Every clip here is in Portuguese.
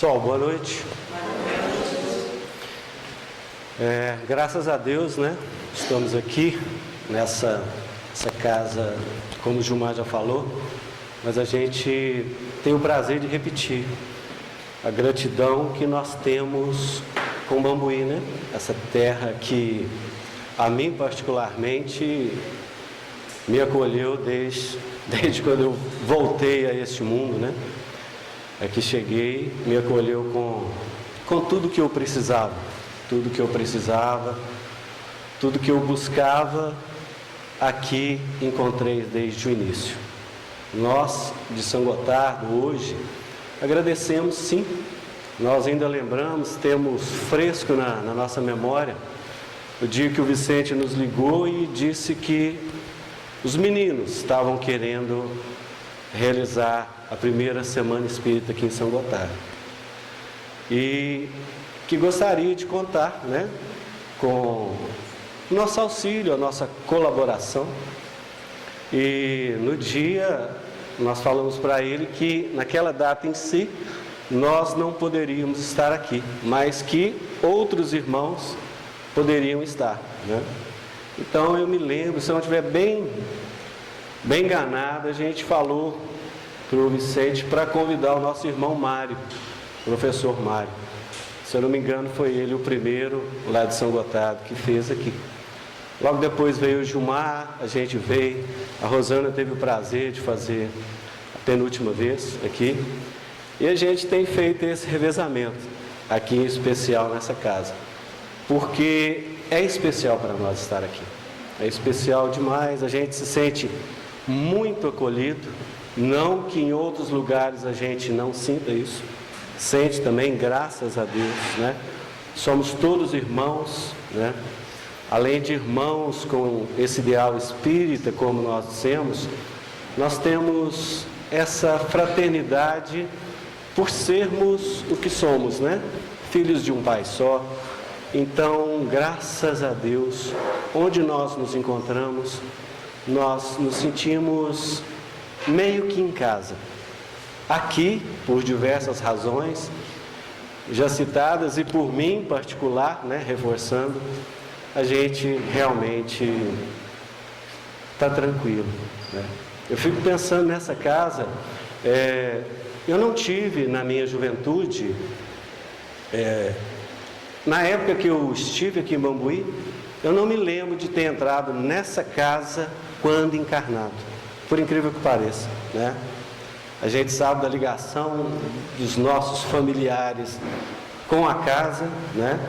Pessoal, boa noite. Graças a Deus, né? Estamos aqui nessa casa, como o Gilmar já falou, mas a gente tem o prazer de repetir a gratidão que nós temos com Bambuí, né? Essa terra que a mim particularmente me acolheu desde quando eu voltei a este mundo, né? Aqui cheguei, me acolheu com tudo que eu precisava, tudo que eu buscava, aqui encontrei desde o início. Nós, de São Gotardo, hoje, agradecemos sim, nós ainda lembramos, temos fresco na nossa memória, o dia que o Vicente nos ligou e disse que os meninos estavam querendo realizar a primeira Semana Espírita aqui em São Gotardo. E que gostaria de contar, né, com o nosso auxílio, a nossa colaboração. E no dia, nós falamos para ele que naquela data em si, nós não poderíamos estar aqui, mas que outros irmãos poderiam estar, né? Então eu me lembro, se eu não estiver bem enganado, a gente falou para o Vicente para convidar o nosso irmão Mário, professor Mário. Se eu não me engano, foi ele o primeiro lá de São Gotardo que fez aqui. Logo depois veio o Gilmar, a gente veio, a Rosana teve o prazer de fazer a penúltima vez aqui, e a gente tem feito esse revezamento aqui em especial nessa casa, porque é especial para nós estar aqui, é especial demais, a gente se sente muito acolhido, não que em outros lugares a gente não sinta isso, sente também, graças a Deus, né? Somos todos irmãos, né? Além de irmãos com esse ideal espírita, como nós dissemos, nós temos essa fraternidade por sermos o que somos, né? Filhos de um Pai só. Então, graças a Deus, onde nós nos encontramos, nós nos sentimos meio que em casa. Aqui, por diversas razões, já citadas, e por mim em particular, né, reforçando, a gente realmente está tranquilo, né? Eu fico pensando nessa casa, eu não tive na minha juventude, na época que eu estive aqui em Bambuí, eu não me lembro de ter entrado nessa casa quando encarnado, por incrível que pareça, né? A gente sabe da ligação dos nossos familiares com a casa, né?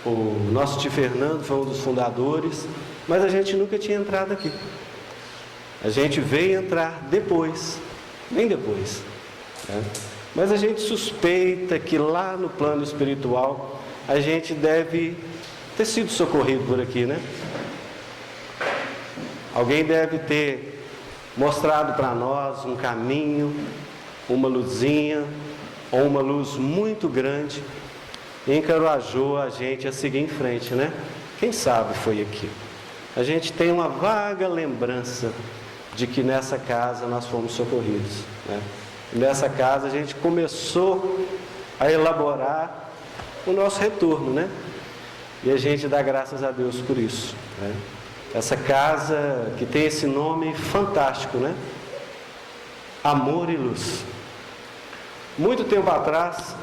O nosso tio Fernando foi um dos fundadores, mas a gente nunca tinha entrado aqui. A gente veio entrar depois, bem depois, né? Mas a gente suspeita que lá no plano espiritual a gente deve ter sido socorrido por aqui, né? Alguém deve ter mostrado para nós um caminho, uma luzinha, ou uma luz muito grande, e encorajou a gente a seguir em frente, né? Quem sabe foi aqui. A gente tem uma vaga lembrança de que nessa casa nós fomos socorridos, né? Nessa casa a gente começou a elaborar o nosso retorno, né? E a gente dá graças a Deus por isso, né? Essa casa que tem esse nome fantástico, né? Amor e Luz. Muito tempo atrás,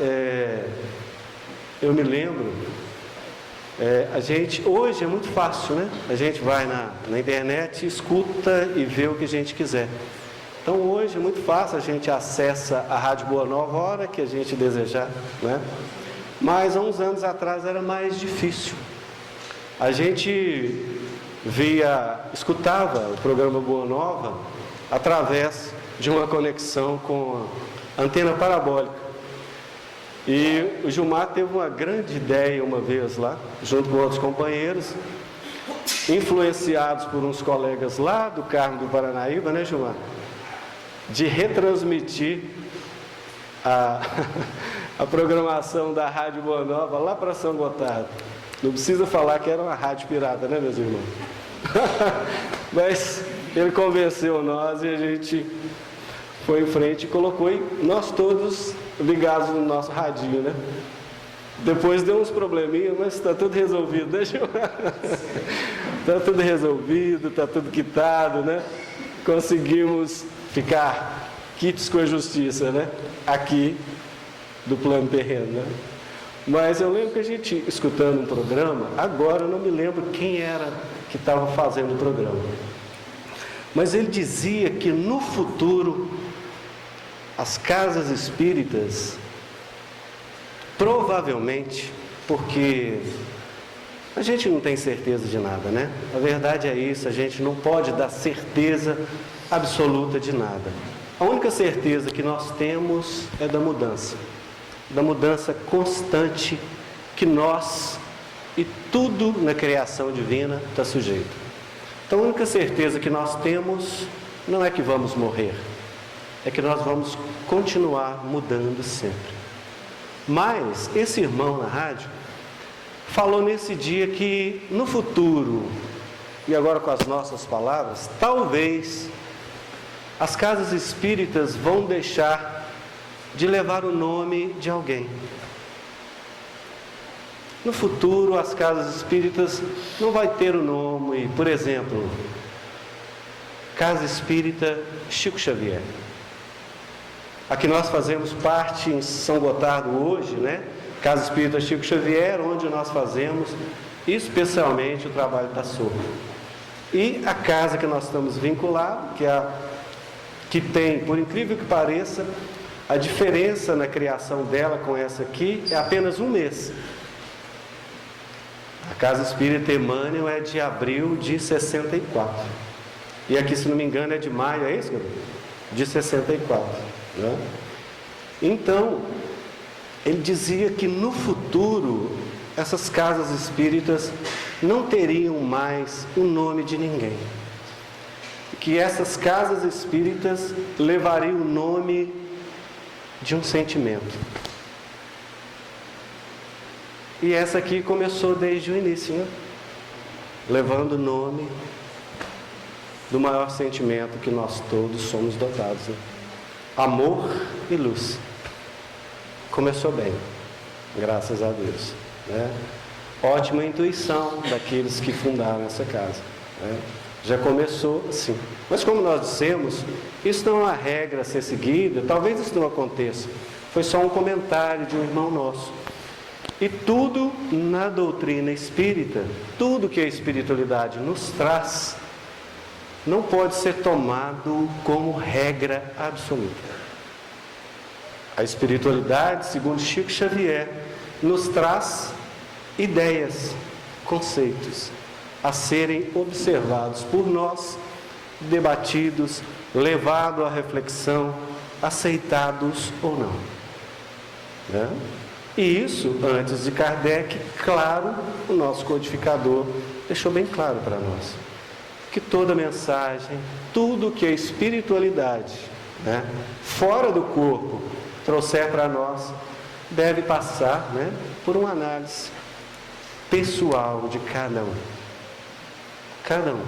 eu me lembro, a gente, hoje é muito fácil, né? A gente vai na internet, escuta e vê o que a gente quiser. Então hoje é muito fácil, a gente acessa a Rádio Boa Nova a hora que a gente desejar, né? Mas há uns anos atrás era mais difícil. A gente escutava o programa Boa Nova através de uma conexão com a antena parabólica. E o Gilmar teve uma grande ideia uma vez lá, junto com outros companheiros, influenciados por uns colegas lá do Carmo do Paranaíba, né, Gilmar? De retransmitir a programação da Rádio Boa Nova lá para São Gotardo. Não precisa falar que era uma rádio pirata, né, meus irmãos? Mas ele convenceu nós e a gente foi em frente e colocou e nós todos ligados no nosso radinho, né? Depois deu uns probleminhas, mas está tudo resolvido, né, Gil? Está tudo resolvido, está tudo quitado, né? Conseguimos ficar quites com a justiça, né? Aqui do plano terreno, né? Mas eu lembro que a gente, escutando um programa, agora eu não me lembro quem era que estava fazendo o programa. Mas ele dizia que no futuro, as casas espíritas, provavelmente, porque a gente não tem certeza de nada, né? A verdade é isso, a gente não pode dar certeza absoluta de nada. A única certeza que nós temos é da mudança constante que nós e tudo na criação divina está sujeito. Então a única certeza que nós temos não é que vamos morrer, é que nós vamos continuar mudando sempre. Mas esse irmão na rádio falou nesse dia que no futuro, e agora com as nossas palavras, talvez as casas espíritas vão deixar de levar o nome de alguém. No futuro, as casas espíritas não vai ter o nome, por exemplo, Casa Espírita Chico Xavier. Aqui nós fazemos parte em São Gotardo hoje, né? Casa Espírita Chico Xavier, onde nós fazemos especialmente o trabalho da sopa. E a casa que nós estamos vinculados, que tem, por incrível que pareça, a diferença na criação dela com essa aqui é apenas um mês. A Casa Espírita Emmanuel é de abril de 64. E aqui, se não me engano, é de maio, é isso, garoto? De 64. Né? Então, ele dizia que no futuro, essas casas espíritas não teriam mais o nome de ninguém. Que essas casas espíritas levariam o nome de um sentimento. E essa aqui começou desde o início, né? Levando o nome do maior sentimento que nós todos somos dotados, né? Amor e luz. Começou bem, graças a Deus, né? Ótima intuição daqueles que fundaram essa casa, né? Já começou assim. Mas como nós dissemos, isso não é uma regra a ser seguida, talvez isso não aconteça. Foi só um comentário de um irmão nosso. E tudo na doutrina espírita, tudo que a espiritualidade nos traz, não pode ser tomado como regra absoluta. A espiritualidade, segundo Chico Xavier, nos traz ideias, conceitos, a serem observados por nós, debatidos, levados à reflexão, aceitados ou não. Né? E isso, antes de Kardec, claro, o nosso codificador deixou bem claro para nós. Que toda mensagem, tudo que a espiritualidade, né, fora do corpo, trouxer para nós, deve passar, né, por uma análise pessoal de cada um. Cada um.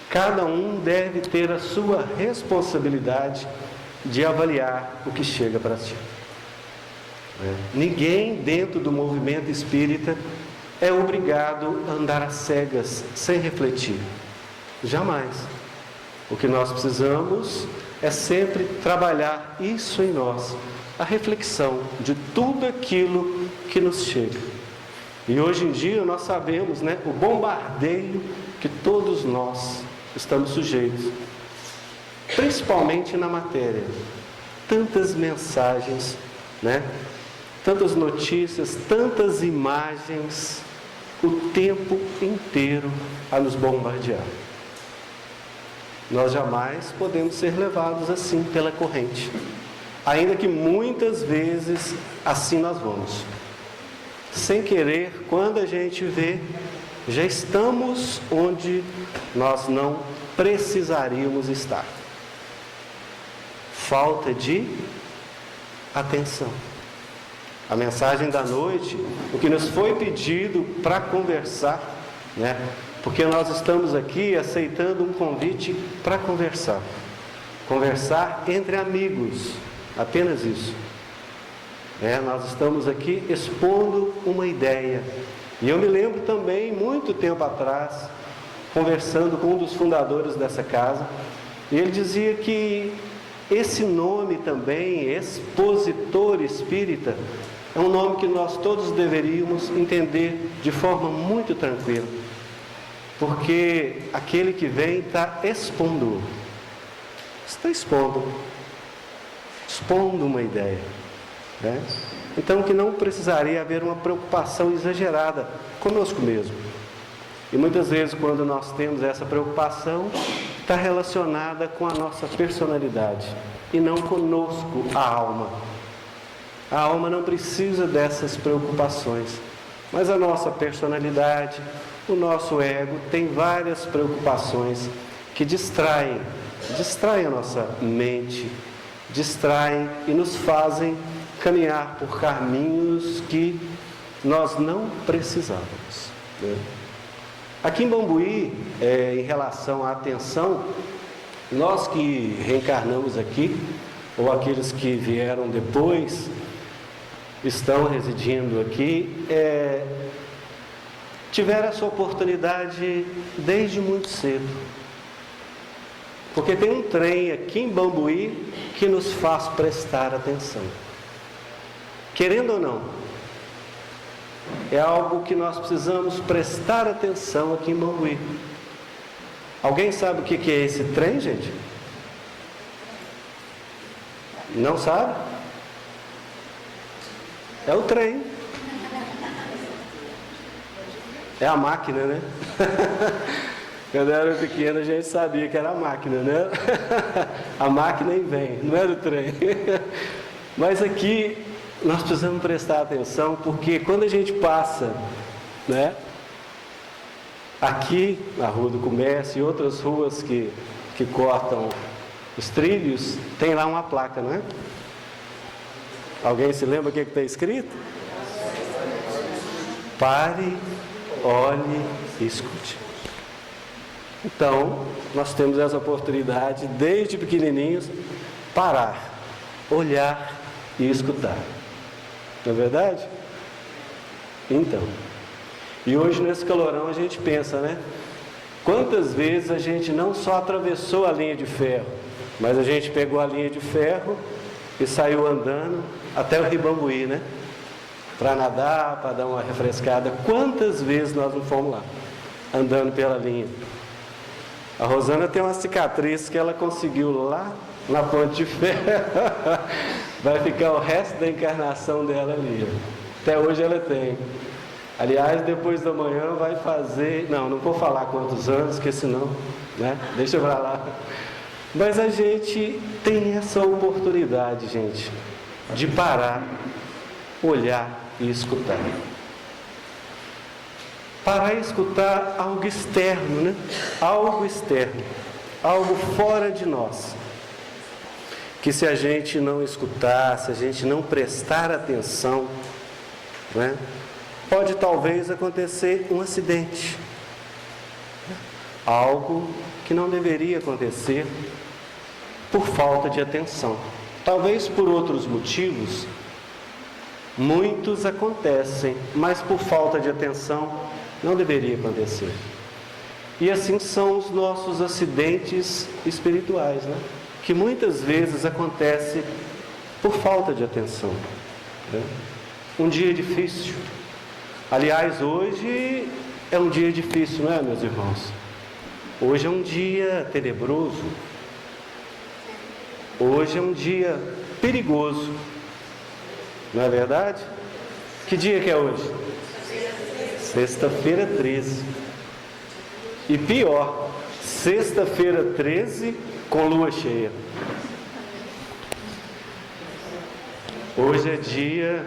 Cada um deve ter a sua responsabilidade de avaliar o que chega para si. Ninguém dentro do movimento espírita é obrigado a andar às cegas, sem refletir. Jamais. O que nós precisamos é sempre trabalhar isso em nós, a reflexão de tudo aquilo que nos chega. E hoje em dia nós sabemos, né, o bombardeio que todos nós estamos sujeitos, principalmente na matéria. Tantas mensagens, né? Tantas notícias, tantas imagens, o tempo inteiro a nos bombardear. Nós jamais podemos ser levados assim pela corrente, ainda que muitas vezes assim nós vamos. Sem querer, quando a gente vê, já estamos onde nós não precisaríamos estar. Falta de atenção. A mensagem da noite, o que nos foi pedido para conversar, né? Porque nós estamos aqui aceitando um convite para conversar. conversar entre amigos, apenas isso. Nós estamos aqui expondo uma ideia. E eu me lembro também, muito tempo atrás, conversando com um dos fundadores dessa casa, e ele dizia que esse nome também, expositor espírita, é um nome que nós todos deveríamos entender de forma muito tranquila, porque aquele que vem está expondo uma ideia, né? Então que não precisaria haver uma preocupação exagerada conosco mesmo. E muitas vezes quando nós temos essa preocupação, está relacionada com a nossa personalidade e não conosco, a alma. A alma não precisa dessas preocupações, mas a nossa personalidade, o nosso ego tem várias preocupações que distraem a nossa mente, distraem e nos fazem caminhar por caminhos que nós não precisávamos, né? Aqui em Bambuí, em relação à atenção, nós que reencarnamos aqui, ou aqueles que vieram depois, estão residindo aqui, tiveram essa oportunidade desde muito cedo. Porque tem um trem aqui em Bambuí que nos faz prestar atenção. Querendo ou não, é algo que nós precisamos prestar atenção aqui em Bambuí. Alguém sabe o que é esse trem, gente? Não sabe? É o trem. É a máquina, né? Quando eu era pequeno a gente sabia que era a máquina, né? A máquina vem, não era o trem. Mas aqui nós precisamos prestar atenção, porque quando a gente passa, né, aqui na Rua do Comércio e outras ruas que cortam os trilhos, tem lá uma placa, não é? Alguém se lembra o que está escrito? Pare, olhe e escute. Então, nós temos essa oportunidade, desde pequenininhos, parar, olhar e escutar. Não é verdade? Então, e hoje nesse calorão a gente pensa, né? Quantas vezes a gente não só atravessou a linha de ferro, mas a gente pegou a linha de ferro e saiu andando até o Rio Bambuí, né? Para nadar, para dar uma refrescada. Quantas vezes nós não fomos lá, andando pela linha? A Rosana tem uma cicatriz que ela conseguiu lá na ponte de ferro. Vai ficar o resto da encarnação dela ali. Até hoje ela tem. Aliás, depois da manhã vai fazer... Não vou falar quantos anos, porque senão, né? Deixa pra lá. Mas a gente tem essa oportunidade, gente, de parar, olhar e escutar. Parar e escutar algo externo, né? Algo externo, algo fora de nós. Que se a gente não escutar, se a gente não prestar atenção, né, pode talvez acontecer um acidente. Algo que não deveria acontecer por falta de atenção. Talvez por outros motivos, muitos acontecem, mas por falta de atenção não deveria acontecer. E assim são os nossos acidentes espirituais, né? Que muitas vezes acontece por falta de atenção, né? Um dia difícil. Aliás, hoje é um dia difícil, não é, meus irmãos? Hoje é um dia tenebroso. Hoje é um dia perigoso. Não é verdade? Que dia que é hoje? Sexta-feira 13. E pior, sexta-feira 13 com lua cheia. Hoje é dia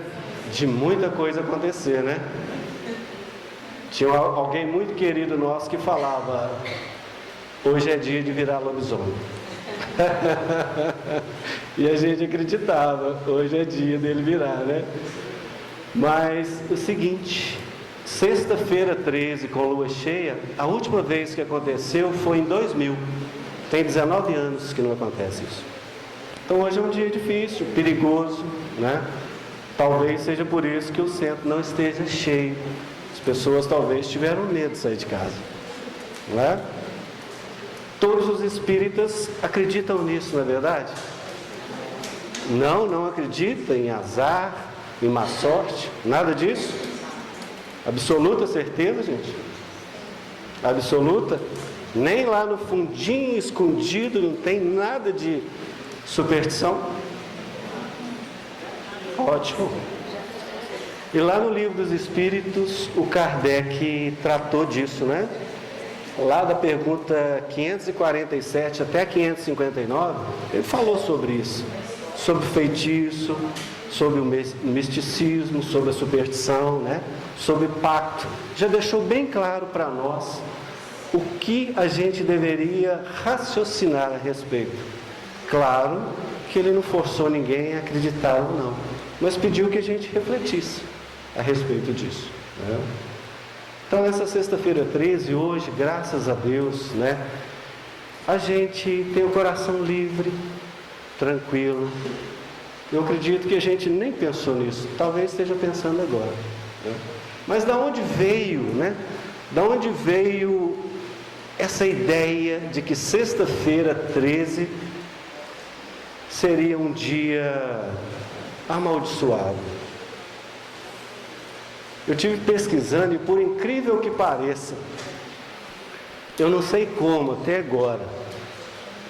de muita coisa acontecer, né? Tinha alguém muito querido nosso que falava: hoje é dia de virar lobisomem. E a gente acreditava, hoje é dia dele virar, né? Mas o seguinte, sexta-feira 13 com lua cheia, a última vez que aconteceu foi em 2000. Tem 19 anos que não acontece isso. Então hoje é um dia difícil, perigoso, né? Talvez seja por isso que o centro não esteja cheio. As pessoas talvez tiveram medo de sair de casa, não é? Todos os espíritas acreditam nisso, não é verdade? Não acreditam em azar, em má sorte, nada disso. Absoluta certeza, gente. Absoluta. Nem lá no fundinho, escondido, não tem nada de superstição. Ótimo. E lá no Livro dos Espíritos, o Kardec tratou disso, né? Lá da pergunta 547 até 559, ele falou sobre isso. Sobre o feitiço, sobre o misticismo, sobre a superstição, né? Sobre pacto. Já deixou bem claro para nós o que a gente deveria raciocinar a respeito. Claro que ele não forçou ninguém a acreditar ou não, mas pediu que a gente refletisse a respeito disso, né? Então, nessa sexta-feira 13, hoje, graças a Deus, né, a gente tem o coração livre, tranquilo. Eu acredito que a gente nem pensou nisso, talvez esteja pensando agora, né? Mas da onde veio, né? Da onde veio essa ideia de que sexta-feira 13 seria um dia amaldiçoado? Eu tive pesquisando e, por incrível que pareça, eu não sei como até agora,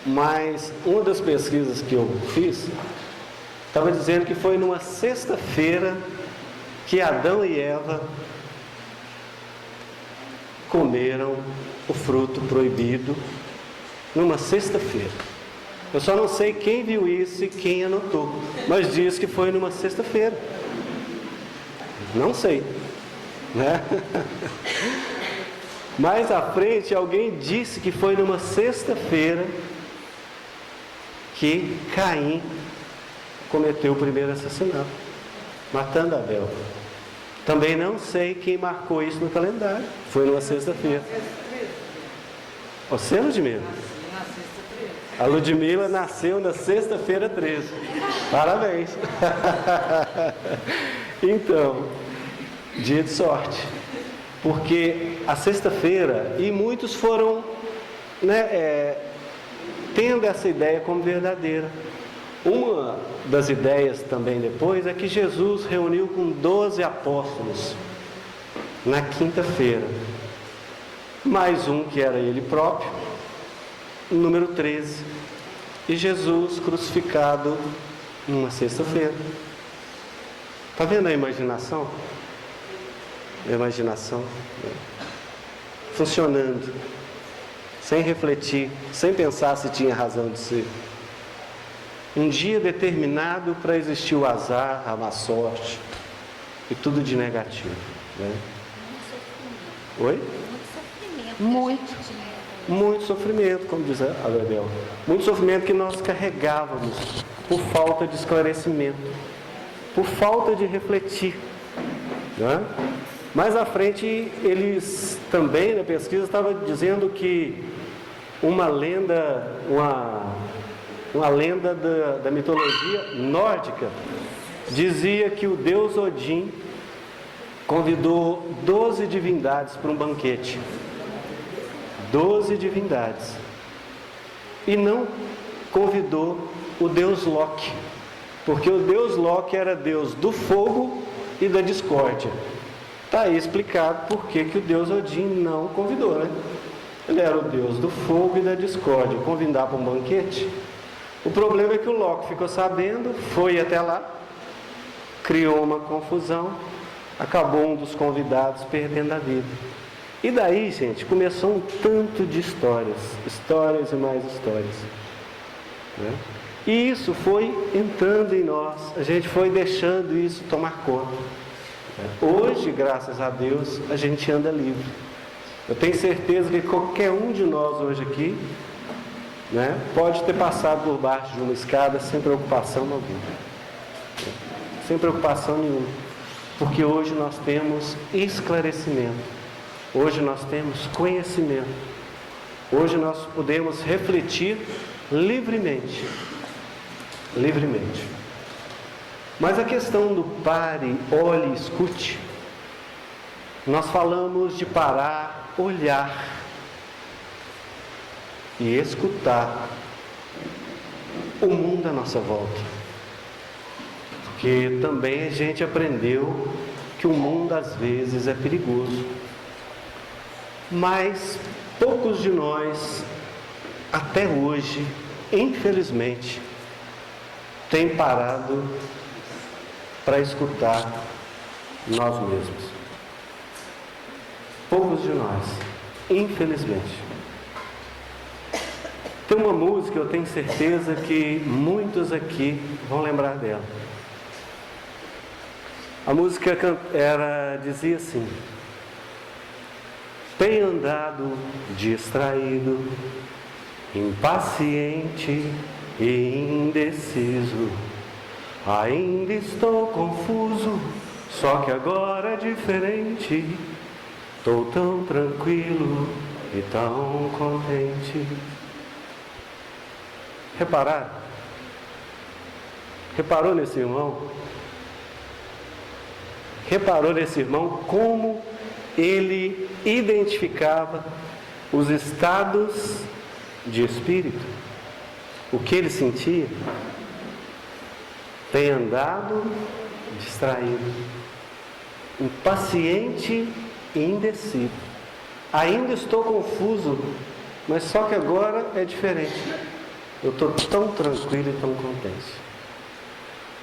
mas uma das pesquisas que eu fiz estava dizendo que foi numa sexta-feira que Adão e Eva comeram o fruto proibido, numa sexta-feira. Eu só não sei quem viu isso e quem anotou, mas diz que foi numa sexta-feira. Não sei, né? Mais à frente, alguém disse que foi numa sexta-feira que Caim cometeu o primeiro assassinato, matando Abel. Também não sei quem marcou isso no calendário. Foi numa sexta-feira. Você, Ludmila? A Ludmila nasceu na sexta-feira 13. Parabéns. Então, dia de sorte. Porque a sexta-feira, e muitos foram, né, tendo essa ideia como verdadeira. Uma das ideias também depois é que Jesus reuniu com 12 apóstolos na quinta-feira. Mais um que era ele próprio, número 13. E Jesus crucificado numa sexta-feira. Está vendo a imaginação? A imaginação, né? Funcionando, sem refletir, sem pensar se tinha razão de ser. Um dia determinado para existir o azar, a má sorte e tudo de negativo, né? Oi? Muito sofrimento, como diz a Bebel. Muito sofrimento que nós carregávamos por falta de esclarecimento, por falta de refletir, né? Mais à frente, eles também, na pesquisa, estavam dizendo que uma lenda da mitologia nórdica dizia que o deus Odin convidou 12 divindades para um banquete. 12 divindades. E não convidou o deus Loki, porque o deus Loki era deus do fogo e da discórdia. Está aí explicado por que o deus Odin não convidou, né? Ele era o deus do fogo e da discórdia. Convidar para um banquete? O problema é que o Loki ficou sabendo, foi até lá, criou uma confusão, acabou um dos convidados perdendo a vida. E daí, gente, começou um tanto de histórias e mais histórias, né? E isso foi entrando em nós, a gente foi deixando isso tomar conta. Hoje, graças a Deus, a gente anda livre. Eu tenho certeza que qualquer um de nós hoje aqui, né, pode ter passado por baixo de uma escada sem preocupação alguma. Sem preocupação nenhuma. Porque hoje nós temos esclarecimento. Hoje nós temos conhecimento. Hoje nós podemos refletir livremente. Livremente. Mas a questão do pare, olhe, escute, nós falamos de parar, olhar e escutar o mundo à nossa volta. Porque também a gente aprendeu que o mundo às vezes é perigoso. Mas poucos de nós, até hoje, infelizmente, têm parado para escutar nós mesmos. Poucos de nós, infelizmente. Tem uma música, eu tenho certeza que muitos aqui vão lembrar dela. A música dizia assim: tenho andado distraído, impaciente e indeciso. Ainda estou confuso, só que agora é diferente. Estou tão tranquilo e tão contente. Reparou nesse irmão? Reparou nesse irmão como ele identificava os estados de espírito? O que ele sentia? Tem andado distraído, impaciente e indeciso. Ainda estou confuso, mas só que agora é diferente. Eu estou tão tranquilo e tão contente.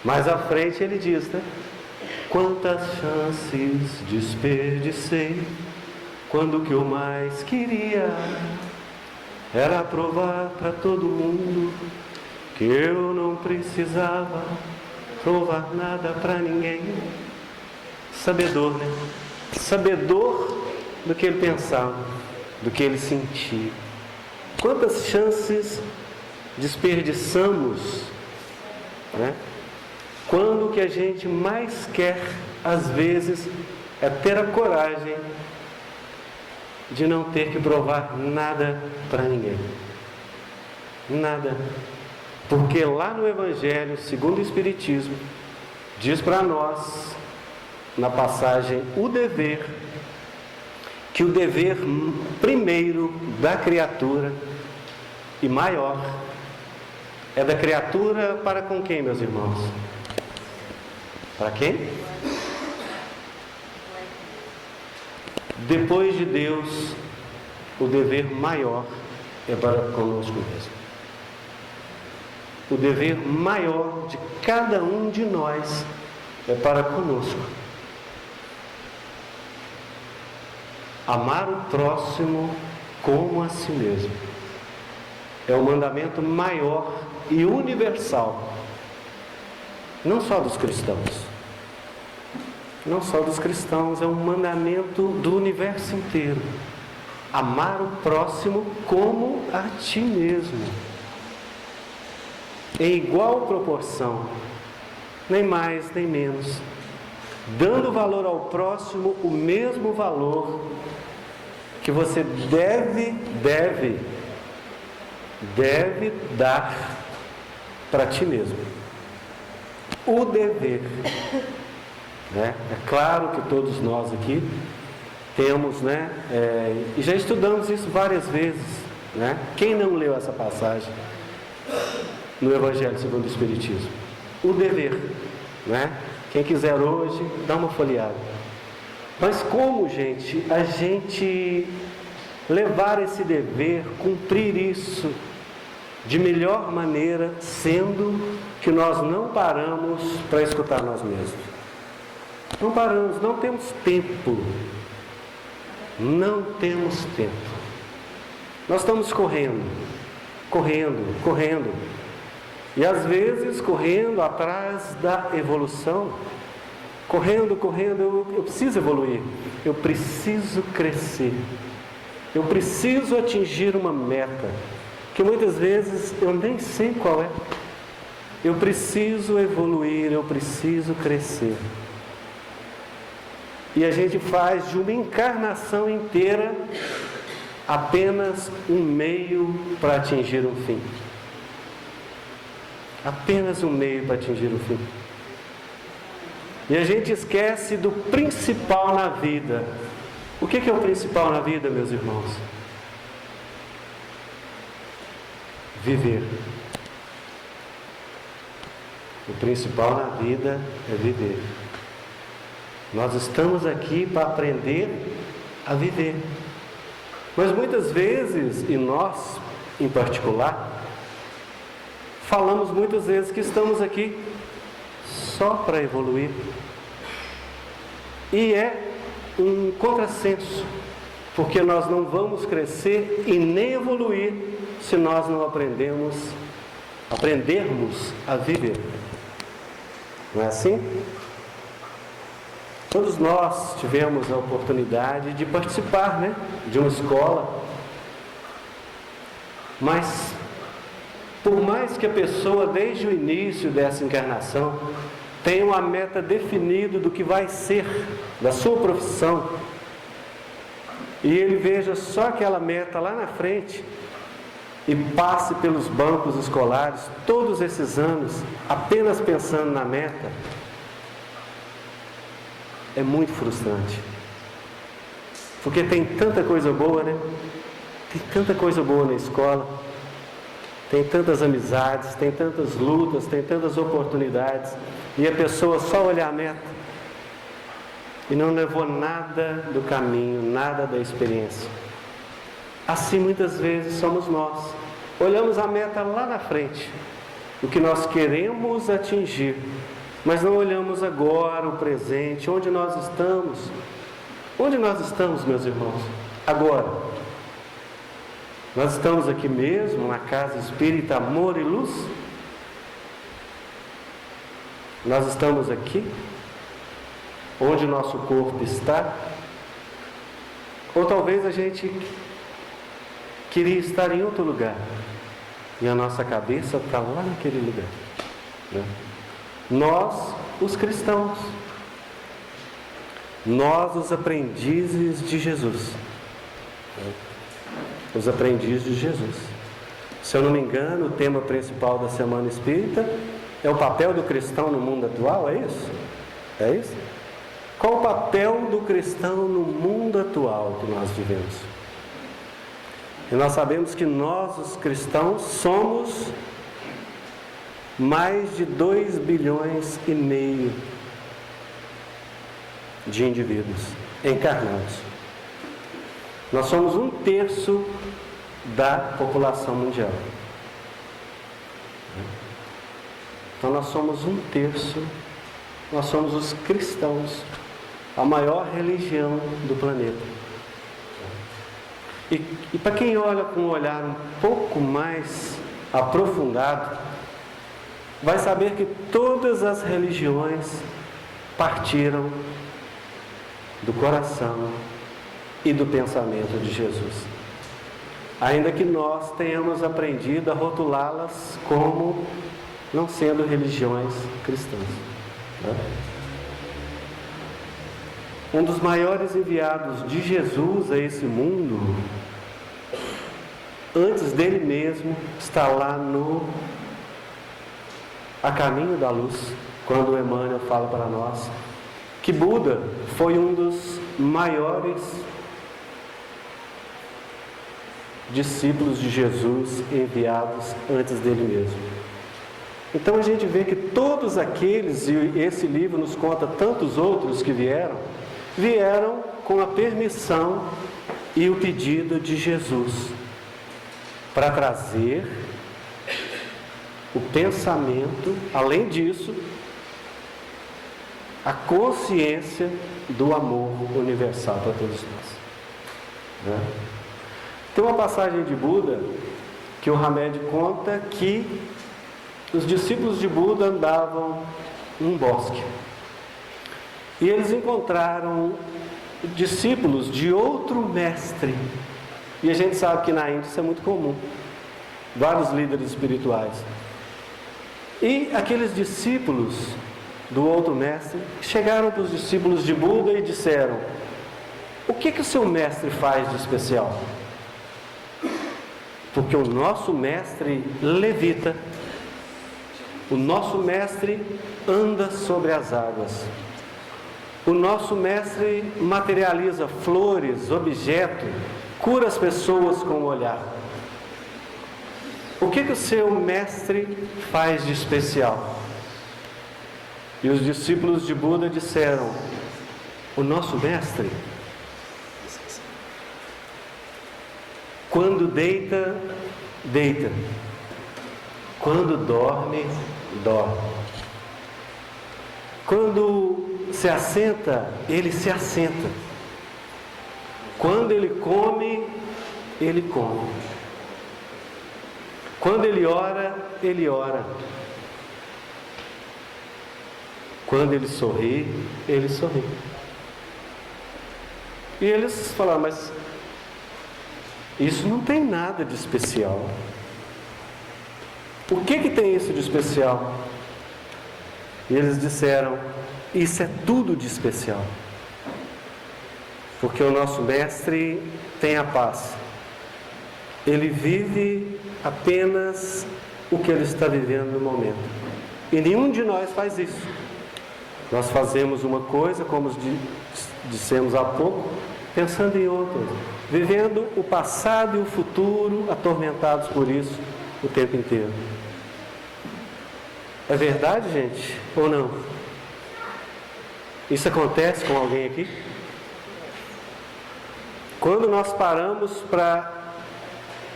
Mais à frente ele diz, né? Quantas chances desperdicei, quando o que eu mais queria era provar para todo mundo que eu não precisava provar nada para ninguém. Sabedor, né? Sabedor do que ele pensava, do que ele sentia. Quantas chances desperdiçamos, né? Quando o que a gente mais quer, às vezes, é ter a coragem de não ter que provar nada para ninguém. Nada. Porque lá no Evangelho, segundo o Espiritismo, diz para nós, na passagem, que o dever primeiro da criatura e maior é da criatura para com quem, meus irmãos? Para quem? Depois de Deus, o dever maior é para conosco mesmo. O dever maior de cada um de nós é para conosco. Amar o próximo como a si mesmo. É o mandamento maior e universal. Não só dos cristãos. Não só dos cristãos, é um mandamento do universo inteiro. Amar o próximo como a ti mesmo. Em igual proporção, nem mais nem menos. Dando valor ao próximo, o mesmo valor que você deve dar para ti mesmo. O dever. Né? É claro que todos nós aqui temos, né? E já estudamos isso várias vezes, né? Quem não leu essa passagem no Evangelho segundo o Espiritismo? O dever, né? Quem quiser hoje, dá uma folheada. Mas como, gente, a gente levar esse dever, cumprir isso de melhor maneira, sendo que nós não paramos para escutar nós mesmos? Não paramos, não temos tempo. Não temos tempo. Nós estamos correndo. E às vezes correndo atrás da evolução. Correndo, eu preciso evoluir. Eu preciso crescer. Eu preciso atingir uma meta, que muitas vezes eu nem sei qual é. Eu preciso evoluir, eu preciso crescer. E a gente faz de uma encarnação inteira apenas um meio para atingir um fim. Apenas um meio para atingir o fim. E a gente esquece do principal na vida. O que é o principal na vida, meus irmãos? Viver. O principal na vida é viver. Nós estamos aqui para aprender a viver. Mas muitas vezes, e nós em particular, falamos muitas vezes que estamos aqui só para evoluir. E é um contrassenso, porque nós não vamos crescer e nem evoluir se nós não aprendermos a viver. Não é assim? Todos nós tivemos a oportunidade de participar, de uma escola. Mas, por mais que a pessoa, desde o início dessa encarnação, tenha uma meta definida do que vai ser, da sua profissão, e ele veja só aquela meta lá na frente, e passe pelos bancos escolares todos esses anos, apenas pensando na meta, é muito frustrante. Porque tem tanta coisa boa, Tem tanta coisa boa na escola, tem tantas amizades, tem tantas lutas, tem tantas oportunidades, e a pessoa só olha a meta e não levou nada do caminho, nada da experiência. Assim muitas vezes somos nós. Olhamos a meta lá na frente, o que nós queremos atingir, mas não olhamos agora o presente, onde nós estamos. Onde nós estamos, meus irmãos? Agora. Nós estamos aqui mesmo, na Casa Espírita Amor e Luz? Nós estamos aqui, onde nosso corpo está? Ou talvez a gente queria estar em outro lugar, e a nossa cabeça está lá naquele lugar, Nós, os cristãos, nós, os aprendizes de Jesus, os aprendizes de Jesus. Se eu não me engano, o tema principal da Semana Espírita é o papel do cristão no mundo atual, é isso? É isso? Qual o papel do cristão no mundo atual que nós vivemos? E nós sabemos que nós, os cristãos, somos mais de 2,5 bilhões de indivíduos encarnados. Nós somos 1/3 da população mundial. Então nós somos 1/3, nós somos os cristãos, a maior religião do planeta. E para quem olha com um olhar um pouco mais aprofundado, vai saber que todas as religiões partiram do coração e do pensamento de Jesus. Ainda que nós tenhamos aprendido a rotulá-las como não sendo religiões cristãs. Um dos maiores enviados de Jesus a esse mundo, antes dele mesmo, está lá a caminho da luz, quando o Emmanuel fala para nós que Buda foi um dos maiores discípulos de Jesus enviados antes dele mesmo. Então a gente vê que todos aqueles, e esse livro nos conta tantos outros que vieram com a permissão e o pedido de Jesus para trazer o pensamento, além disso, a consciência do amor universal para todos nós. Tem uma passagem de Buda que o Hamed conta que os discípulos de Buda andavam num bosque e eles encontraram discípulos de outro mestre, e a gente sabe que na Índia isso é muito comum, vários líderes espirituais, e aqueles discípulos do outro mestre chegaram para os discípulos de Buda e disseram: o que o seu mestre faz de especial? Porque o nosso mestre levita, o nosso mestre anda sobre as águas. O nosso mestre materializa flores, objetos, cura as pessoas com o olhar. O que o seu mestre faz de especial? E os discípulos de Buda disseram: o nosso mestre, quando deita, deita. Quando dorme, dorme. Quando se assenta, ele se assenta. Quando ele come, ele come. Quando ele ora, ele ora. Quando ele sorri, ele sorri. E eles falaram: mas isso não tem nada de especial. O que tem isso de especial? E eles disseram: isso é tudo de especial. Porque o nosso mestre tem a paz. Ele vive apenas o que ele está vivendo no momento. E nenhum de nós faz isso. Nós fazemos uma coisa, como dissemos há pouco, pensando em outra, vivendo o passado e o futuro, atormentados por isso o tempo inteiro. É verdade, gente? Ou não? Isso acontece com alguém aqui? Quando nós paramos para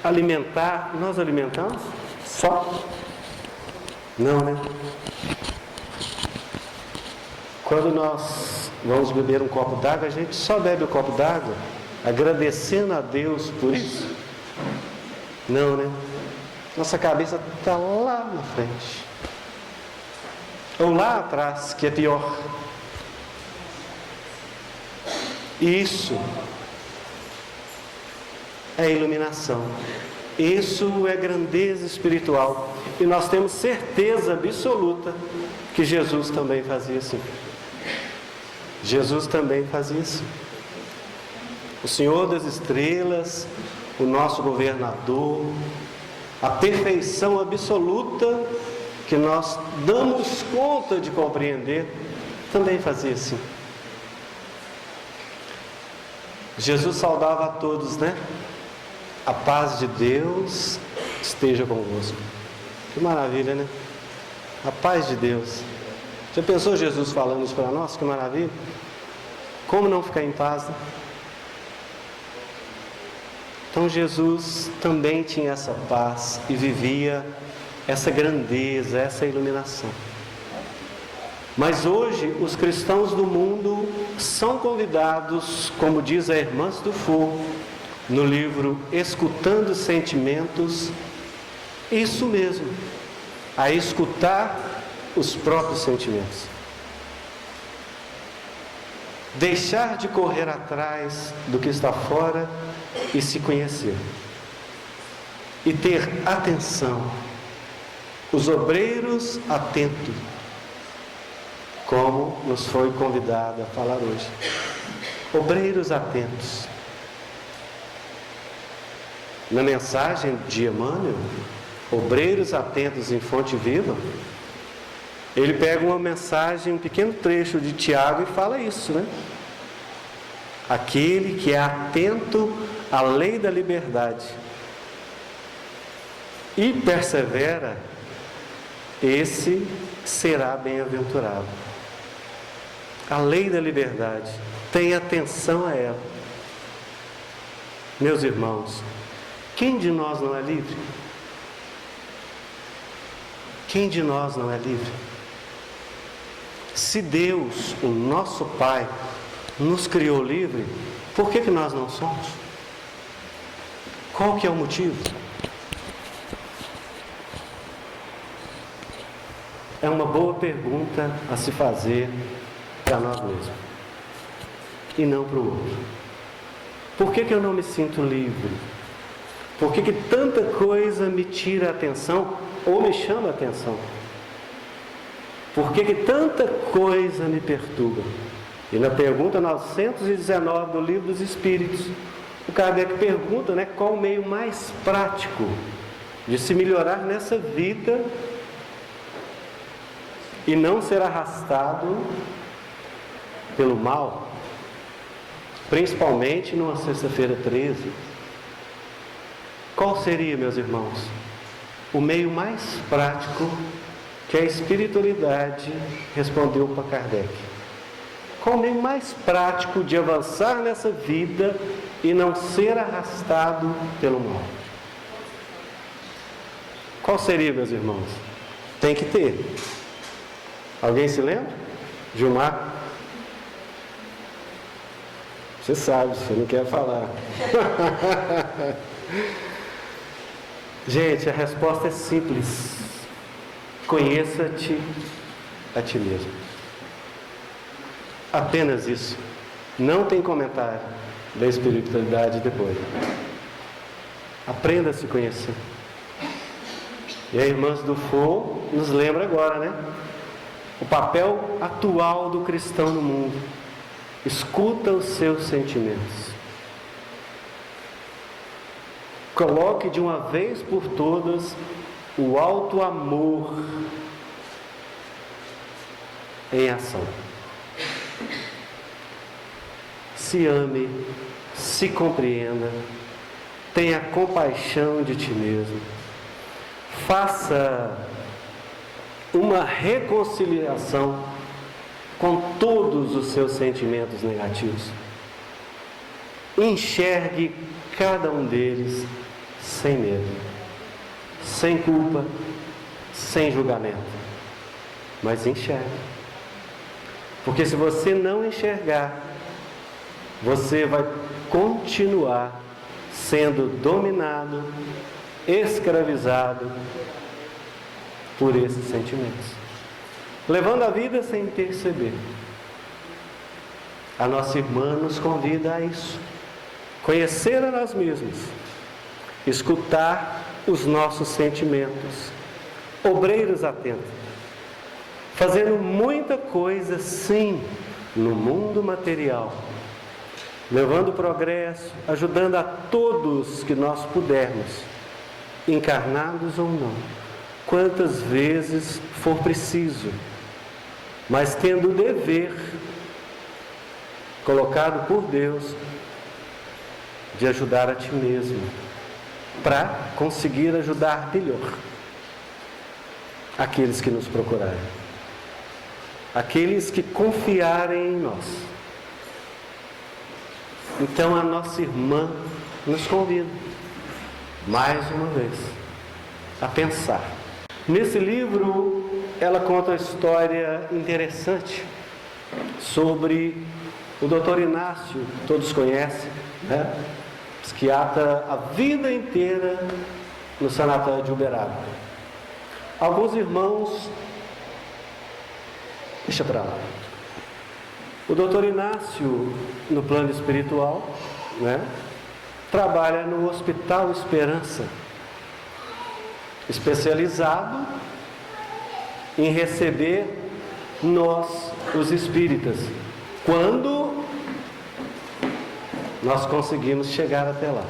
alimentar, nós alimentamos? Só? Não, né? Quando nós vamos beber um copo d'água, a gente só bebe o copo d'água agradecendo a Deus por isso? Não, né? Nossa cabeça está lá na frente. Ou lá atrás, que é pior. Isso é iluminação. Isso é grandeza espiritual. E nós temos certeza absoluta que Jesus também fazia assim. Jesus também fazia assim. O Senhor das estrelas, o nosso governador, a perfeição absoluta que nós damos conta de compreender, também fazia assim. Jesus saudava a todos, né? A paz de Deus esteja convosco. Que maravilha, né? A paz de Deus. Já pensou Jesus falando isso para nós? Que maravilha. Como não ficar em paz, né? Então Jesus também tinha essa paz e vivia essa grandeza, essa iluminação. Mas hoje os cristãos do mundo são convidados, como diz a irmã Dufour, no livro Escutando Sentimentos, isso mesmo, a escutar os próprios sentimentos. Deixar de correr atrás do que está fora e se conhecer. E ter atenção. Os obreiros atentos, como nos foi convidado a falar hoje. Obreiros atentos. Na mensagem de Emmanuel, obreiros atentos em Fonte Viva, ele pega uma mensagem, um pequeno trecho de Tiago e fala isso, né? Aquele que é atento à lei da liberdade e persevera, esse será bem-aventurado. A lei da liberdade, tenha atenção a ela. Meus irmãos, quem de nós não é livre? Quem de nós não é livre? Se Deus, o nosso Pai, nos criou livre, por que nós não somos? Qual que é o motivo? É uma boa pergunta a se fazer para nós mesmos e não para o outro. Por que eu não me sinto livre? Por que tanta coisa me tira a atenção ou me chama a atenção? Por que tanta coisa me perturba? E na pergunta 919 do Livro dos Espíritos, o Kardec pergunta, né, qual o meio mais prático de se melhorar nessa vida e não ser arrastado pelo mal, principalmente numa sexta-feira 13. Qual seria, meus irmãos, o meio mais prático que a espiritualidade respondeu para Kardec? Qual o meio mais prático de avançar nessa vida e não ser arrastado pelo mal? Qual seria, meus irmãos? Tem que ter. Alguém se lembra? Gilmar? Você sabe, você não quer falar. Gente, a resposta é simples. Conheça-te a ti mesmo. Apenas isso. Não tem comentário da espiritualidade depois. Aprenda a se conhecer. E a irmã Dufour nos lembra agora, né? O papel atual do cristão no mundo. Escuta os seus sentimentos. Coloque de uma vez por todas o alto amor em ação. Se ame, se compreenda, tenha compaixão de ti mesmo. Faça uma reconciliação com todos os seus sentimentos negativos. Enxergue cada um deles sem medo, sem culpa, sem julgamento. Mas enxergue. Porque se você não enxergar, você vai continuar sendo dominado, escravizado por esses sentimentos, levando a vida sem perceber. A nossa irmã nos convida a isso. Conhecer a nós mesmos, escutar os nossos sentimentos, obreiros atentos, fazendo muita coisa sim no mundo material, levando progresso, ajudando a todos que nós pudermos, encarnados ou não, quantas vezes for preciso, mas tendo o dever colocado por Deus de ajudar a ti mesmo, para conseguir ajudar melhor aqueles que nos procurarem, aqueles que confiarem em nós. Então a nossa irmã nos convida, mais uma vez, a pensar. Nesse livro, ela conta uma história interessante sobre o Dr. Inácio, todos conhecem, né? Psiquiatra a vida inteira no sanatório de Uberaba. Alguns irmãos, deixa para lá. O Dr. Inácio, no plano espiritual, né, trabalha no Hospital Esperança, especializado em receber nós, os espíritas, quando nós conseguimos chegar até lá.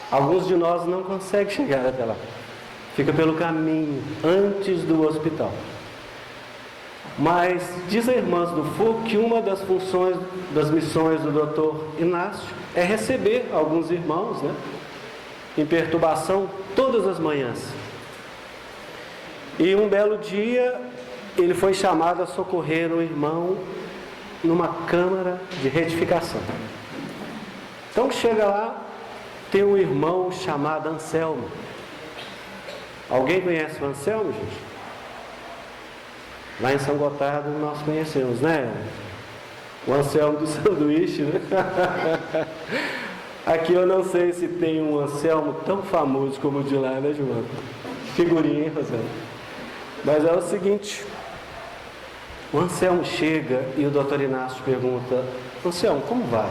Alguns de nós não conseguem chegar até lá, fica pelo caminho, antes do hospital. Mas diz a irmã Dufour que uma das funções, das missões do Dr. Inácio é receber alguns irmãos, né, em perturbação todas as manhãs. E um belo dia ele foi chamado a socorrer um irmão numa câmara de retificação. Então chega lá, tem um irmão chamado Anselmo. Alguém conhece o Anselmo, gente? Lá em São Gotardo nós conhecemos, né? O Anselmo do sanduíche, né? Aqui eu não sei se tem um Anselmo tão famoso como o de lá, né, João? Figurinha, hein, Rosana? Mas é o seguinte, o Anselmo chega e o Dr. Inácio pergunta: Anselmo, como vai?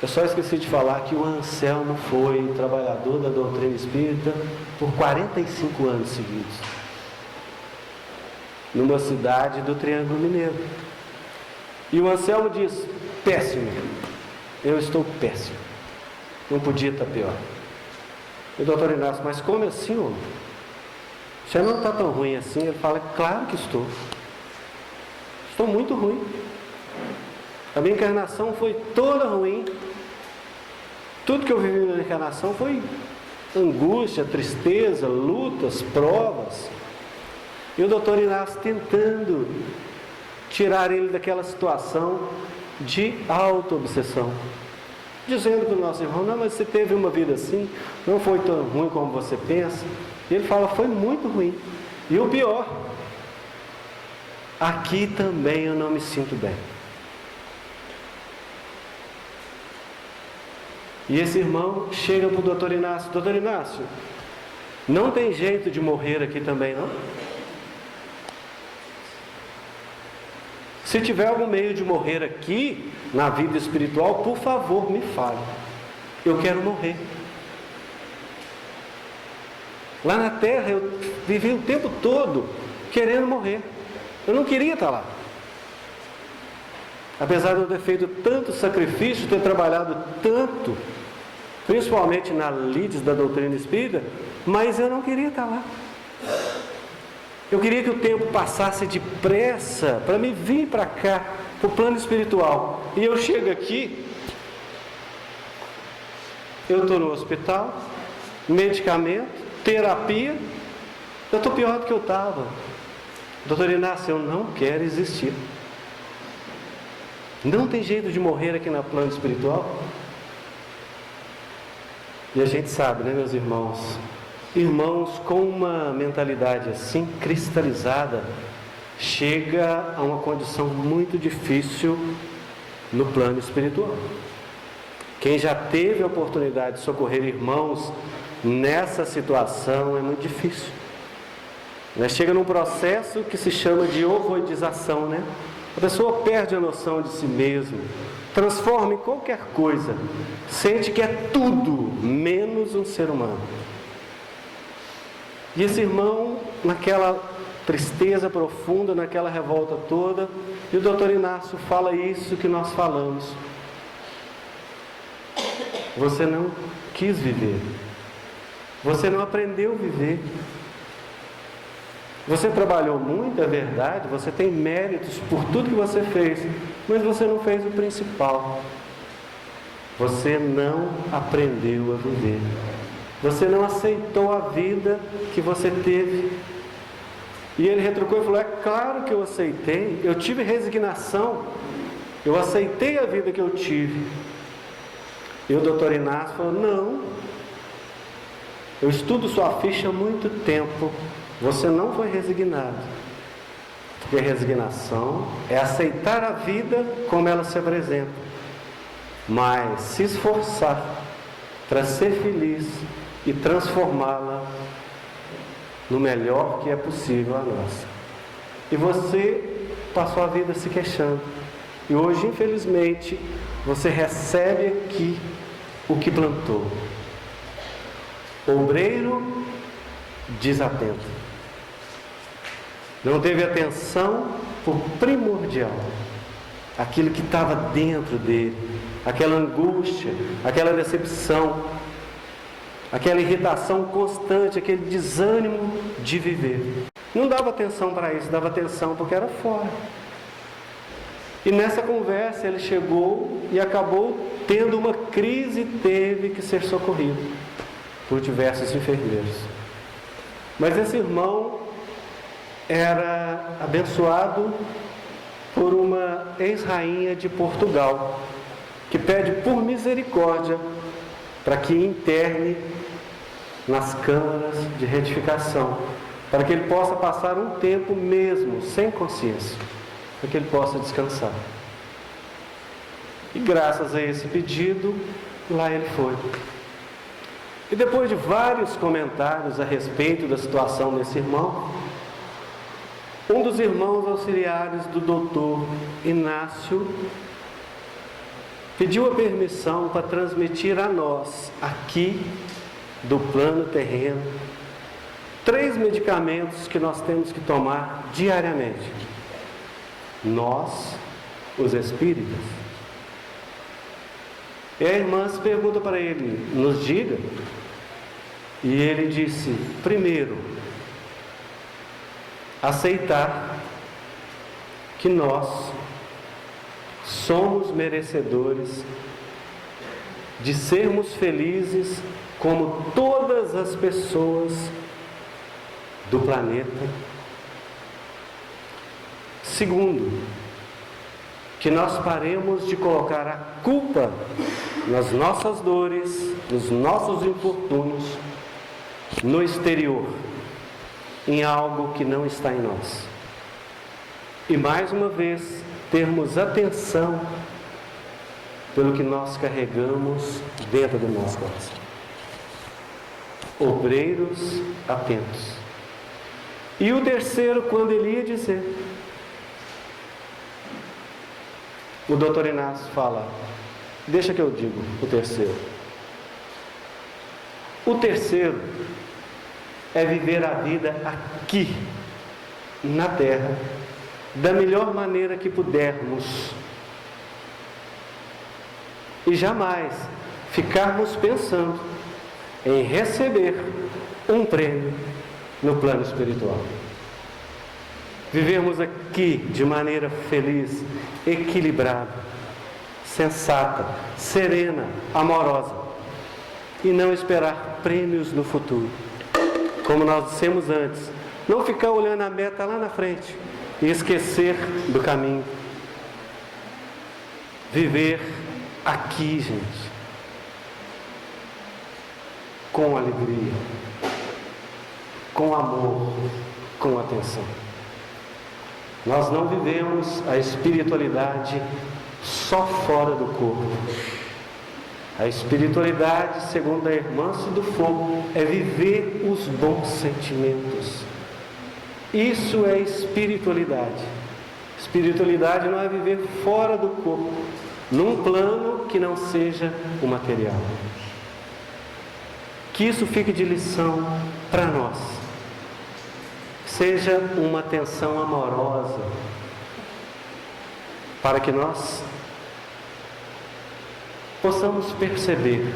Eu só esqueci de falar que o Anselmo foi trabalhador da doutrina espírita por 45 anos seguidos, numa cidade do Triângulo Mineiro. E o Anselmo diz: péssimo. Eu estou péssimo. Não podia estar pior. E o doutor Inácio, mas como assim, homem? Você não está tão ruim assim? Ele fala, claro que estou. Estou muito ruim. A minha encarnação foi toda ruim. Tudo que eu vivi na encarnação foi angústia, tristeza, lutas, provas. E o doutor Inácio tentando tirar ele daquela situação de auto-obsessão. Dizendo para o nosso irmão, não, mas você teve uma vida assim, não foi tão ruim como você pensa. E ele fala, foi muito ruim. E o pior, aqui também eu não me sinto bem. E esse irmão chega para o doutor Inácio, doutor Inácio, não tem jeito de morrer aqui também, não? Se tiver algum meio de morrer aqui, na vida espiritual, por favor, me fale. Eu quero morrer. Lá na terra, eu vivi o tempo todo querendo morrer. Eu não queria estar lá. Apesar de eu ter feito tanto sacrifício, ter trabalhado tanto, principalmente na lides da doutrina espírita, mas eu não queria estar lá. Eu queria que o tempo passasse depressa para me vir para cá, para o plano espiritual. E eu chego aqui, eu estou no hospital, medicamento, terapia, eu estou pior do que eu estava. Doutor Inácio, eu não quero existir. Não tem jeito de morrer aqui no plano espiritual? E a gente sabe, né, meus irmãos? Irmãos com uma mentalidade assim, cristalizada, chega a uma condição muito difícil no plano espiritual. Quem já teve a oportunidade de socorrer irmãos nessa situação é muito difícil. Chega num processo que se chama de ovoidização, né? A pessoa perde a noção de si mesmo, transforma em qualquer coisa, sente que é tudo menos um ser humano. E esse irmão, naquela tristeza profunda, naquela revolta toda, e o doutor Inácio fala isso que nós falamos. Você não quis viver. Você não aprendeu a viver. Você trabalhou muito, é verdade, você tem méritos por tudo que você fez, mas você não fez o principal. Você não aprendeu a viver. Você não aceitou a vida que você teve. E ele retrucou e falou, é claro que eu aceitei, eu tive resignação, eu aceitei a vida que eu tive. E o doutor Inácio falou, não, eu estudo sua ficha há muito tempo, você não foi resignado. Porque resignação é aceitar a vida como ela se apresenta, mas se esforçar para ser feliz e transformá-la no melhor que é possível a nós. E você passou a vida se queixando. E hoje, infelizmente, você recebe aqui o que plantou. Obreiro desatento. Não teve atenção por primordial. Aquilo que estava dentro dele. Aquela angústia, aquela decepção, aquela irritação constante, aquele desânimo de viver. Não dava atenção para isso, dava atenção porque era fora. E nessa conversa ele chegou e acabou tendo uma crise e teve que ser socorrido por diversos enfermeiros. Mas esse irmão era abençoado por uma ex-rainha de Portugal, que pede por misericórdia para que interne nas câmaras de retificação, para que ele possa passar um tempo mesmo sem consciência, para que ele possa descansar. E graças a esse pedido, lá ele foi. E depois de vários comentários a respeito da situação desse irmão, um dos irmãos auxiliares do doutor Inácio pediu a permissão para transmitir a nós, aqui do plano terreno, 3 medicamentos que nós temos que tomar diariamente. Nós, os espíritas. E a irmã se pergunta para ele: nos diga. E ele disse: primeiro, aceitar que nós somos merecedores de sermos felizes como todas as pessoas do planeta. Segundo, que nós paremos de colocar a culpa nas nossas dores, nos nossos infortúnios, no exterior, em algo que não está em nós. E mais uma vez, termos atenção pelo que nós carregamos dentro do nosso coração. Obreiros atentos. E o terceiro, quando ele ia dizer, o doutor Inácio fala: deixa que eu digo o terceiro. O terceiro é viver a vida aqui, na terra, da melhor maneira que pudermos. E jamais ficarmos pensando em receber um prêmio no plano espiritual. Vivemos aqui de maneira feliz, equilibrada, sensata, serena, amorosa, e não esperar prêmios no futuro. Como nós dissemos antes, não ficar olhando a meta lá na frente e esquecer do caminho. Viver aqui, gente, com alegria, com amor, com atenção. Nós não vivemos a espiritualidade só fora do corpo. A espiritualidade, segundo a irmã do fogo, é viver os bons sentimentos. Isso é espiritualidade. Espiritualidade não é viver fora do corpo, num plano que não seja o material. Que isso fique de lição para nós. Seja uma atenção amorosa, para que nós possamos perceber,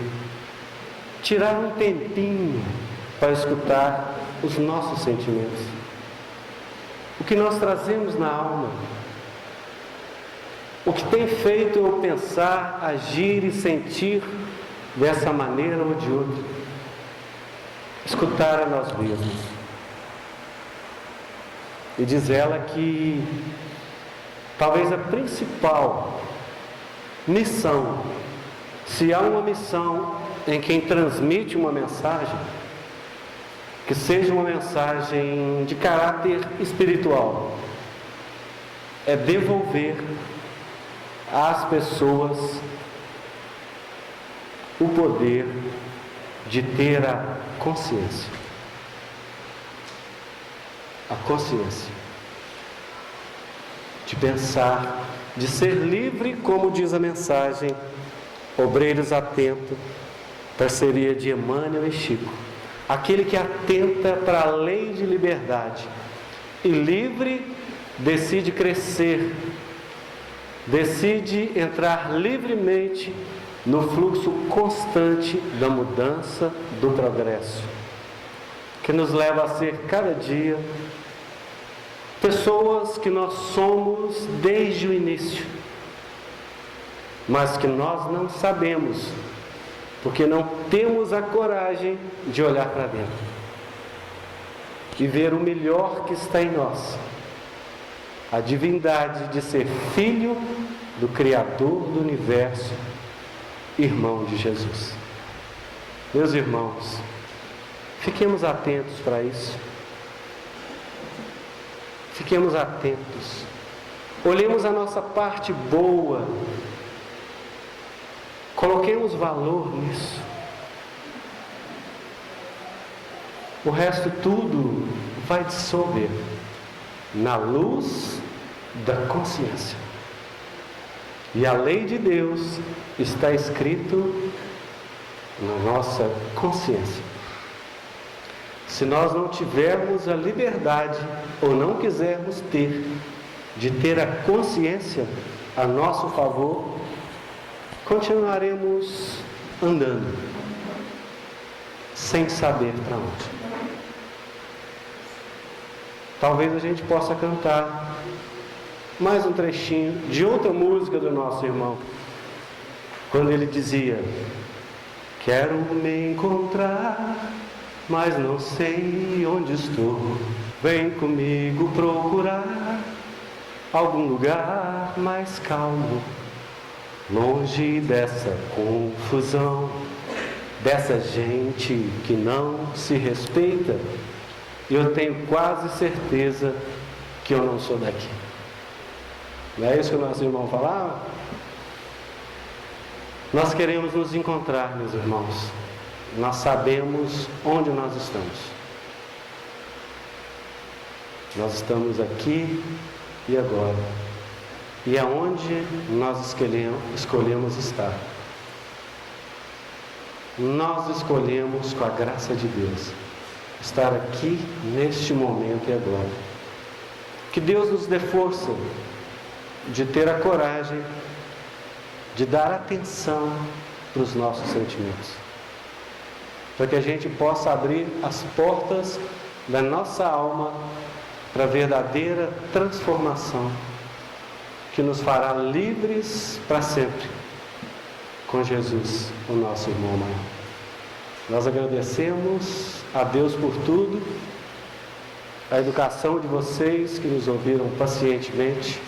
tirar um tempinho para escutar os nossos sentimentos, o que nós trazemos na alma, o que tem feito eu pensar, agir e sentir dessa maneira ou de outra. Escutar a nós mesmos. E diz ela que talvez a principal missão, se há uma missão em quem transmite uma mensagem, que seja uma mensagem de caráter espiritual, é devolver às pessoas o poder de ter a consciência. A consciência de pensar, de ser livre, como diz a mensagem, obreiros atentos, parceria de Emmanuel e Chico, aquele que atenta para a lei de liberdade e livre decide crescer, decide entrar livremente no fluxo constante da mudança, do progresso, que nos leva a ser cada dia pessoas que nós somos desde o início, mas que nós não sabemos, porque não temos a coragem de olhar para dentro e ver o melhor que está em nós, a divindade de ser filho do Criador do Universo, irmão de Jesus. Meus irmãos, fiquemos atentos para isso. Fiquemos atentos. Olhemos a nossa parte boa. Coloquemos valor nisso. O resto tudo vai dissolver na luz da consciência. E a lei de Deus está escrito na nossa consciência. Se nós não tivermos a liberdade, ou não quisermos ter, de ter a consciência a nosso favor, continuaremos andando, sem saber para onde. Talvez a gente possa cantar mais um trechinho de outra música do nosso irmão, quando ele dizia: quero me encontrar, mas não sei onde estou. Vem comigo procurar algum lugar mais calmo, longe dessa confusão, dessa gente que não se respeita. Eu tenho quase certeza que eu não sou daqui. Não é isso que o nosso irmão falava? Nós queremos nos encontrar, meus irmãos. Nós sabemos onde nós estamos. Nós estamos aqui e agora. E é onde nós escolhemos estar. Nós escolhemos, com a graça de Deus, estar aqui neste momento e agora. Que Deus nos dê força de ter a coragem de dar atenção para os nossos sentimentos, para que a gente possa abrir as portas da nossa alma para a verdadeira transformação que nos fará livres para sempre com Jesus, o nosso irmão amado. Nós agradecemos a Deus por tudo, a educação de vocês que nos ouviram pacientemente,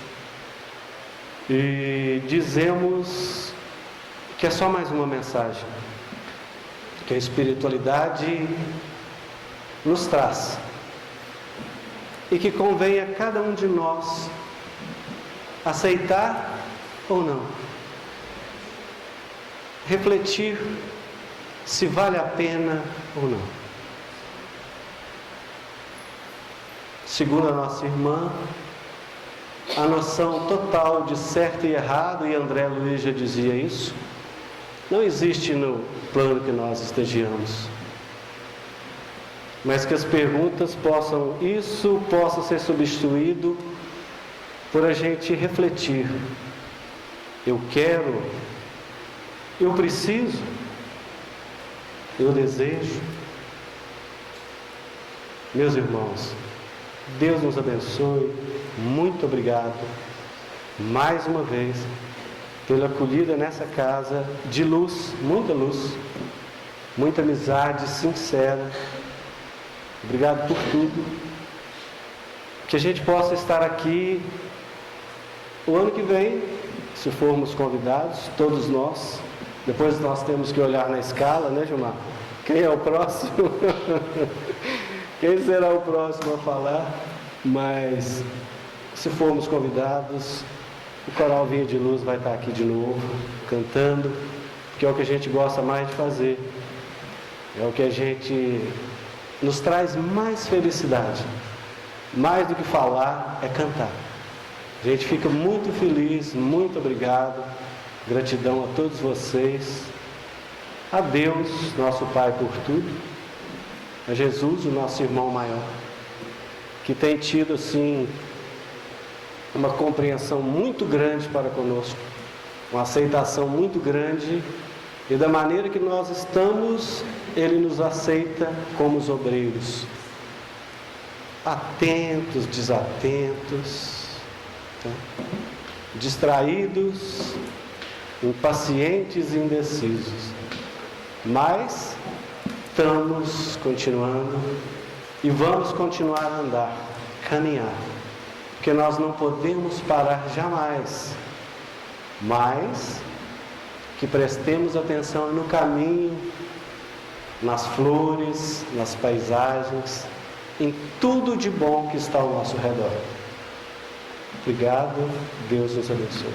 e dizemos que é só mais uma mensagem que a espiritualidade nos traz e que convém a cada um de nós aceitar ou não, refletir se vale a pena ou não. Segundo a nossa irmã, a noção total de certo e errado, e André Luiz já dizia isso, não existe no plano que nós estejamos. Mas que as perguntas possa ser substituído por a gente refletir. Eu quero, eu preciso, eu desejo. Meus irmãos, Deus nos abençoe. Muito obrigado mais uma vez pela acolhida nessa casa de luz, muita amizade sincera. Obrigado por tudo. Que a gente possa estar aqui o ano que vem, se formos convidados, todos nós. Depois nós temos que olhar na escala, né, Gilmar? Quem é o próximo? Quem será o próximo a falar? Mas se formos convidados, o Coral Vinha de Luz vai estar aqui de novo, cantando, que é o que a gente gosta mais de fazer. É o que a gente nos traz mais felicidade. Mais do que falar, é cantar. A gente fica muito feliz, muito obrigado. Gratidão a todos vocês. A Deus, nosso Pai, por tudo. A Jesus, o nosso irmão maior, que tem tido, assim, uma compreensão muito grande para conosco, uma aceitação muito grande, e da maneira que nós estamos, Ele nos aceita como os obreiros, atentos, desatentos, tá? Distraídos, impacientes e indecisos, mas estamos continuando e vamos continuar a andar, caminhar, porque nós não podemos parar jamais, mas que prestemos atenção no caminho, nas flores, nas paisagens, em tudo de bom que está ao nosso redor. Obrigado, Deus nos abençoe.